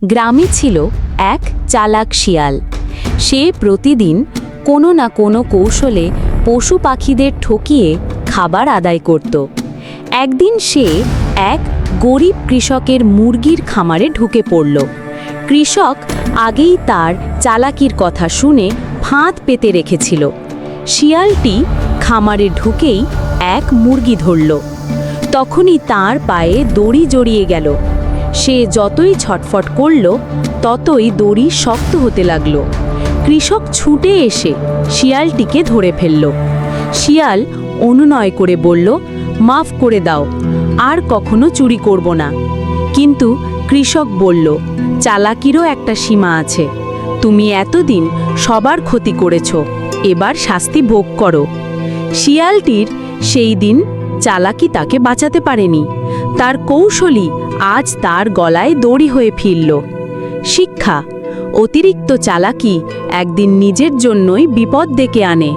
গ্রামে ছিল এক চালাক শিয়াল। সে প্রতিদিন কোনো না কোনো কৌশলে পশু পাখিদের ঠকিয়ে খাবার আদায় করত। একদিন সে এক গরিব কৃষকের মুরগির খামারে ঢুকে পড়ল। কৃষক আগেই তার চালাকির কথা শুনে ফাঁদ পেতে রেখেছিল। শিয়ালটি খামারে ঢুকেই এক মুরগি ধরল। তখনই তার পায়ে দড়ি জড়িয়ে গেল। সে যতই ছটফট করল ততই দড়ি শক্ত হতে লাগল। কৃষক ছুটে এসে শিয়ালটিকে ধরে ফেলল। শিয়াল অনুনয় করে বলল, মাফ করে দাও, আর কখনো চুরি করব না। কিন্তু কৃষক বলল, চালাকিরও একটা সীমা আছে। তুমি এতদিন সবার ক্ষতি করেছ, এবার শাস্তি ভোগ করো। শিয়ালটির সেই দিন চালাকি তাকে বাঁচাতে পারেনি। তার কৌশলই আজ তার গলায় দড়ি হয়ে ফিরল। শিক্ষা: অতিরিক্ত চালাকি একদিন নিজের জন্যই বিপদ ডেকে আনে।